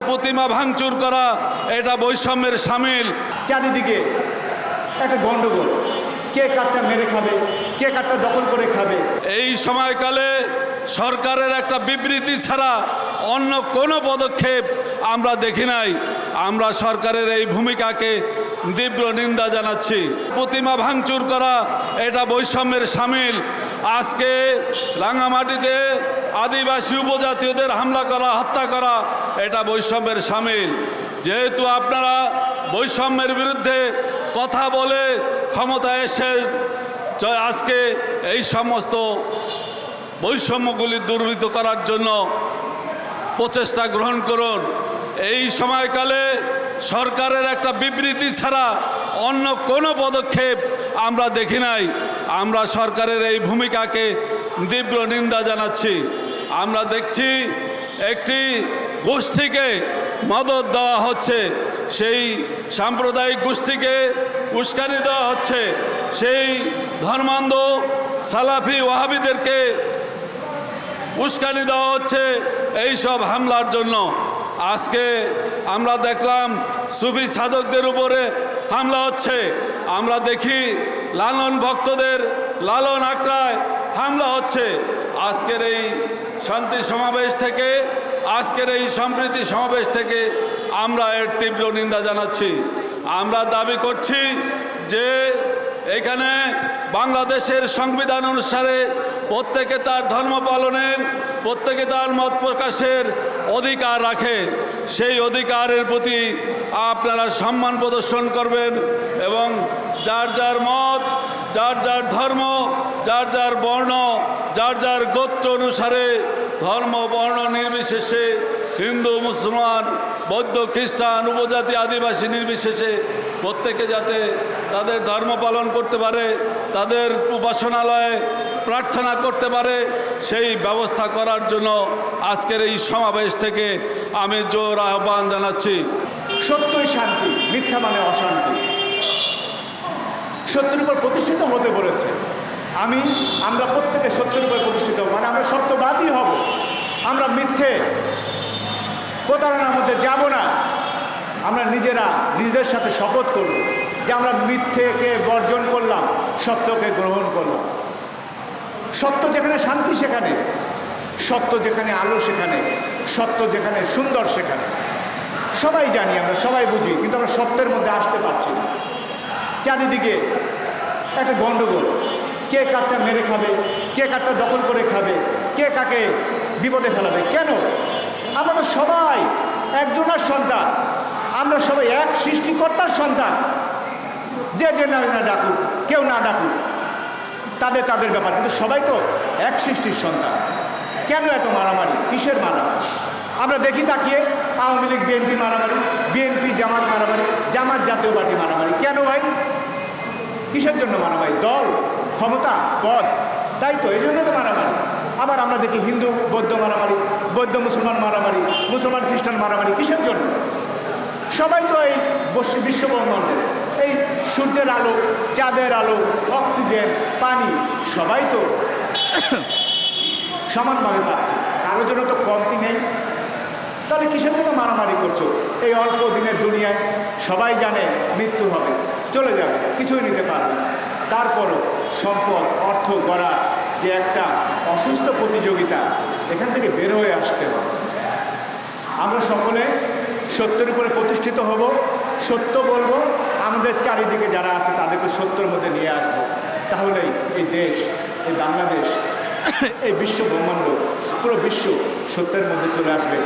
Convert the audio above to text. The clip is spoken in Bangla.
প্রতিমা ভাঙচুর করা এটা বৈষম্যের শামিল। চারিদিকে একটা গন্ডগোল, কে কাঠটা মেরে খাবে, কে কাঠটা দখল করে খাবে। এই সময়কালে সরকারের একটা বিবৃতি ছাড়া অন্য কোনো পদক্ষেপ আমরা দেখি নাই। আমরা সরকারের এই ভূমিকাকে তীব্র নিন্দা জানাচ্ছি। প্রতিমা ভাঙচুর করা এটা বৈষম্যের শামিল। আজকে রাঙামাটিতে আদিবাসী উপজাতীয়দের হামলা করা, হত্যা করা এটা বৈষম্যের শামিল। যেহেতু আপনারা বৈষম্যের বিরুদ্ধে কথা বলে ক্ষমতায় এসে আজকে এই সমস্ত বৈষম্যগুলি দূরীভূত করার জন্য প্রচেষ্টা গ্রহণ করুন। এই সময়কালে সরকারের একটা বিবৃতি ছাড়া অন্য কোনো পদক্ষেপ আমরা দেখি নাই। আমরা সরকারের এই ভূমিকাকে তীব্র নিন্দা জানাচ্ছি। আমরা দেখছি একটি গোষ্ঠীকে মদদ দেওয়া হচ্ছে, সেই সাম্প্রদায়িক গোষ্ঠীকে উস্কানি দেওয়া হচ্ছে, সেই ধর্মান্ধ সালাফি ওয়াহাবিদেরকে উস্কানি দেওয়া হচ্ছে এই সব হামলার জন্য। আজকে আমরা দেখলাম সুফি সাধকদের উপরে হামলা হচ্ছে। আমরা দেখি লালন ভক্তদের লালন আখড়ায় হামলা হচ্ছে। আজকের এই শান্তি সমাবেশ থেকে, আজকের এই সম্প্রীতি সমাবেশ থেকে আমরা এর তীব্র নিন্দা জানাচ্ছি। আমরা দাবি করছি যে এখানে বাংলাদেশের সংবিধান অনুসারে প্রত্যেকে তার ধর্ম পালনের, প্রত্যেকে তার মত প্রকাশের অধিকার রাখে। সেই অধিকারের প্রতি আপনারা সম্মান প্রদর্শন করবেন এবং যার যার মত, যার যার ধর্ম, যার যার বর্ণ, যার যার গোত্র অনুসারে ধর্ম বর্ণ নির্বিশেষে হিন্দু মুসলমান বৌদ্ধ খ্রিস্টান উপজাতি আদিবাসী নির্বিশেষে প্রত্যেকে যাতে তাদের ধর্ম পালন করতে পারে, তাদের উপাসনালয়ে প্রার্থনা করতে পারে, সেই ব্যবস্থা করার জন্য আজকের এই সমাবেশ থেকে আমি জোর আহ্বান জানাচ্ছি। সত্যই শান্তি, মিথ্যা মানে অশান্তি। সত্যের উপর প্রতিষ্ঠিত হতে বলেছে। আমরা প্রত্যেকে সত্যের উপর প্রতিষ্ঠিত হব, মানে আমরা সত্যবাদী হব। আমরা মিথ্যে প্রতারণার মধ্যে যাব না। আমরা নিজেরা নিজেদের সাথে শপথ করব যে আমরা মিথ্যেকে বর্জন করলাম, সত্যকে গ্রহণ করলাম। সত্য যেখানে শান্তি সেখানে, সত্য যেখানে আলো সেখানে, সত্য যেখানে সুন্দর সেখানে। সবাই জানি, আমরা সবাই বুঝি, কিন্তু আমরা সত্যের মধ্যে আসতে পারছি না। চারিদিকে একটা গন্ডগোল, কে কাঠটা মেরে খাবে, কে কাঠটা দখল করে খাবে, কে কাকে বিপদে ফেলাবে। কেন? আমরা তো সবাই একজনের সন্তান, আমরা সবাই এক সৃষ্টিকর্তার সন্তান। যে যে না ডাকুক, কেউ না ডাকুক, তাদের ব্যাপার, কিন্তু সবাই তো এক সৃষ্টির সন্তান। কেন এত মারামারি? কিসের মারামারি? আমরা দেখি তাকিয়ে আওয়ামী লীগ বিএনপি মারামারি, বিএনপি জামাত মারামারি, জামাত জাতীয় পার্টি মারামারি। কেন ভাই? কিসের জন্য মারামারি? দল, ক্ষমতা, পদ, তাই তো, এই জন্য তো মারামারি। আবার আমরা দেখি হিন্দু বৌদ্ধ মারামারি, বৌদ্ধ মুসলমান মারামারি, মুসলমান খ্রিস্টান মারামারি। কিসের জন্য? সবাই তো এই বিশ্বব্রহ্মাণ্ডের, এই সূর্যের আলো, চাঁদের আলো, অক্সিজেন, পানি, সবাই তো সমানভাবে পাচ্ছে, কারোর জন্য তো কমতি নেই। তাহলে কিসের জন্য মারামারি করছো? এই অল্প দিনের দুনিয়ায় সবাই জানে মৃত্যু হবে, চলে যাবে, কিছুই নিতে পারবে না। তারপরও সম্পদ, অর্থ গড়া যে একটা অসুস্থ প্রতিযোগিতা, এখান থেকে বের হয়ে আসতে হবে। আমরা সকলে সত্যের উপরে প্রতিষ্ঠিত হব, সত্য বলবো, আমাদের চারিদিকে যারা আছে তাদেরকে সত্যের মধ্যে নিয়ে আসবো। তাহলেই এই দেশ, এই বাংলাদেশ, এই বিশ্ব ব্রহ্মাণ্ড, পুরো বিশ্ব সত্যের মধ্যে চলে আসবে।